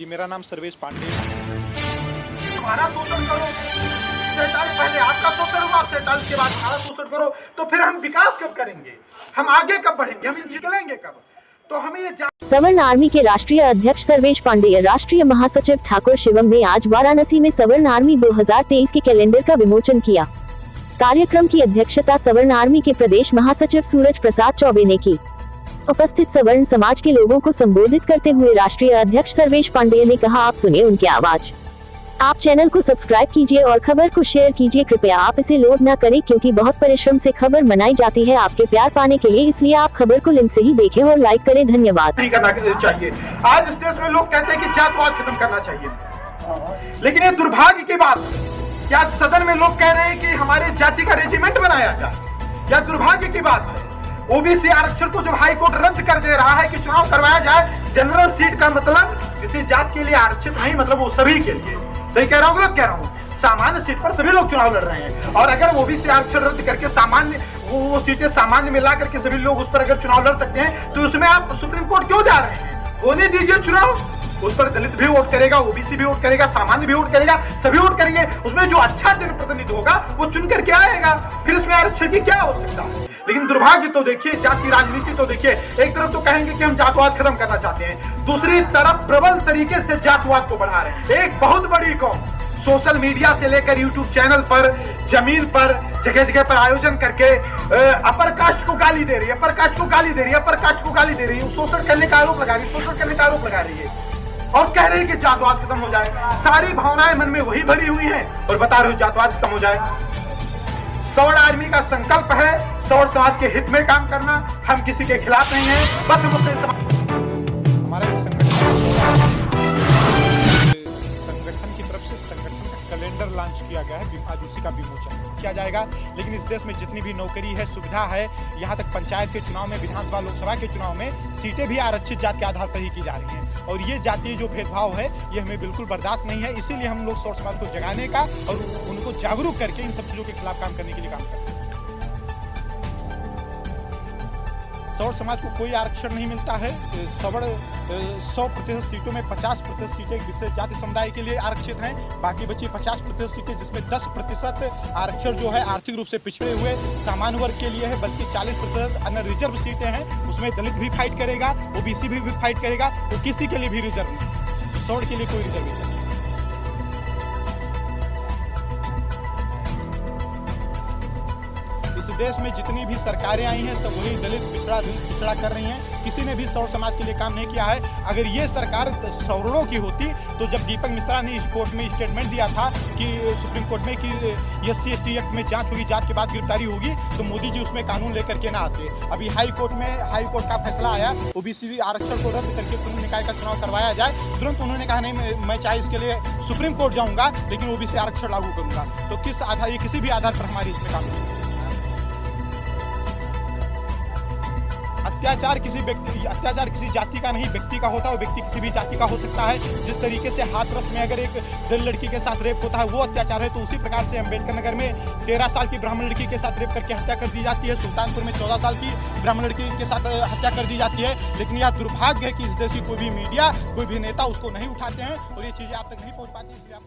जी, मेरा नाम सर्वेश पांडे। हमारा शोषण करो, 47 पहले आपका शोषण हुआ, 47 के बाद हमारा शोषण करो, तो फिर हम विकास कब करेंगे? हम आगे कब बढ़ेंगे? हम निकलेंगे कब? तो हमें ये सवर्ण आर्मी के राष्ट्रीय अध्यक्ष सर्वेश पांडेय, राष्ट्रीय महासचिव ठाकुर शिवम ने आज वाराणसी में सवर्ण आर्मी 2023 के कैलेंडर का विमोचन किया। कार्यक्रम की अध्यक्षता सवर्ण आर्मी के प्रदेश महासचिव सूरज प्रसाद चौबे ने की। उपस्थित सवर्ण समाज के लोगों को संबोधित करते हुए राष्ट्रीय अध्यक्ष सर्वेश पांडेय ने कहा, आप सुनिए उनकी आवाज। आप चैनल को सब्सक्राइब कीजिए और खबर को शेयर कीजिए। कृपया आप इसे लोड न करें क्योंकि बहुत परिश्रम से खबर बनाई जाती है आपके प्यार पाने के लिए, इसलिए आप खबर को लिंक से ही देखें और लाइक करें। धन्यवाद। नहीं करना चाहिए। आज इस देश में लोग कहते हैं कि जातवाद खत्म करना चाहिए, लेकिन ये दुर्भाग्य की बात है कि आज सदन में लोग कह रहे हैं कि हमारे जाति का रेजिमेंट बनाया जाए। यह दुर्भाग्य की बात है। ओबीसी आरक्षण को जब हाई कोर्ट रद्द कर दे रहा है कि चुनाव करवाया जाए, जनरल सीट का मतलब किसी जात के लिए आरक्षित नहीं, मतलब वो सभी के लिए। सही कह रहा हूँ, गलत कह रहा हूँ? सामान्य सीट पर सभी लोग चुनाव लड़ रहे हैं, और अगर ओबीसी आरक्षण रद्द करके सामान्य वो सीटें सामान्य में ला करके सभी लोग उस पर अगर चुनाव लड़ सकते हैं, तो उसमें आप सुप्रीम कोर्ट क्यों जा रहे हैं? होने दीजिए चुनाव, उस पर दलित भी वोट करेगा, ओबीसी भी वोट करेगा, सामान्य भी वोट करेगा, सभी वोट करेंगे। उसमें जो अच्छा जनप्रतिनिधि होगा वो चुन करके आएगा, फिर इसमें आरक्षण की क्या आवश्यकता है? लेकिन दुर्भाग्य तो देखिए, जाति राजनीति तो देखिए। एक तरफ तो कहेंगे कि हम जातवाद खत्म करना चाहते हैं, दूसरी तरफ प्रबल तरीके से जातवाद को बढ़ा रहे हैं। एक बहुत बड़ी कौम सोशल मीडिया से लेकर यूट्यूब चैनल पर, जमीन पर, जगह जगह पर आयोजन करके अपर कास्ट को गाली दे रही है, अपर कास्ट को गाली दे रही है, अपर कास्ट को गाली दे रही है, शोषण करने का आरोप लगा रही है, शोषण करने का आरोप लगा रही है, और कह रही है कि जातवाद खत्म हो जाए। सारी भावनाएं मन में वही भरी हुई हैं और बता रहे हो जातवाद खत्म हो जाए। सवर्ण आर्मी का संकल्प है सवर्ण समाज के हित में काम करना। हम किसी के खिलाफ नहीं है, बस हम अपने हमारे संगठन की तरफ से संगठन का कैलेंडर लॉन्च किया गया है, आज उसी का विमोचन किया जाएगा। लेकिन इस देश में जितनी भी नौकरी है, सुविधा है, यहाँ तक पंचायत के चुनाव में, विधानसभा लोकसभा के चुनाव में सीटें भी आरक्षित जात के आधार पर ही की जा रही हैं, और ये जातीय जो भेदभाव है ये हमें बिल्कुल बर्दाश्त नहीं है। इसीलिए हम लोग सवर्ण समाज को जगाने का और उनको जागरूक करके इन सब चीज़ों के खिलाफ काम करने के लिए काम करते हैं। सवर्ण समाज को कोई आरक्षण नहीं मिलता है। सवर्ण 100% सीटों में 50% सीटें विशेष जाति समुदाय के लिए आरक्षित हैं, बाकी बची 50% सीटें, जिसमें 10% आरक्षण जो है आर्थिक रूप से पिछड़े हुए सामान्य वर्ग के लिए है, बल्कि 40% अन्य रिजर्व सीटें हैं, उसमें दलित भी फाइट करेगा, ओबीसी भी फाइट करेगा, तो किसी के लिए भी रिजर्व नहीं, सवर्ण के लिए कोई रिजर्वेशन नहीं। इस देश में जितनी भी सरकारें आई हैं सब वही दलित पिछड़ा कर रही हैं, किसी ने भी सवर्ण समाज के लिए काम नहीं किया है। अगर ये सरकार सवर्णों की होती तो जब दीपक मिश्रा ने इस कोर्ट में स्टेटमेंट दिया था कि सुप्रीम कोर्ट में कि SC/ST एक्ट में जांच होगी, जांच के बाद गिरफ्तारी होगी, तो मोदी जी उसमें कानून लेकर के ना आते। अभी हाई कोर्ट का फैसला आया, ओबीसी आरक्षण को रद्द करके तुरंत निकाय का चुनाव करवाया जाए, तुरंत उन्होंने कहा नहीं, मैं चाहे इसके लिए सुप्रीम कोर्ट जाऊँगा लेकिन ओबीसी आरक्षण लागू करूँगा। तो किस आधार, ये किसी भी आधार पर हमारी इसमें काम नहीं। अत्याचार किसी जाति का नहीं, व्यक्ति का होता है। वो व्यक्ति किसी भी जाति का हो सकता है। जिस तरीके से हाथरस में अगर एक दलित लड़की के साथ रेप होता है वो अत्याचार है, तो उसी प्रकार से अम्बेडकर नगर में 13 साल की ब्राह्मण लड़की के साथ रेप करके हत्या कर दी जाती है, सुल्तानपुर में 14 साल की ब्राह्मण लड़की के साथ हत्या कर दी जाती है। लेकिन यह दुर्भाग्य है कि इस देश की कोई भी मीडिया, कोई भी नेता उसको नहीं उठाते हैं और ये चीज़ें आप तक नहीं पहुँच पाती, इसलिए आप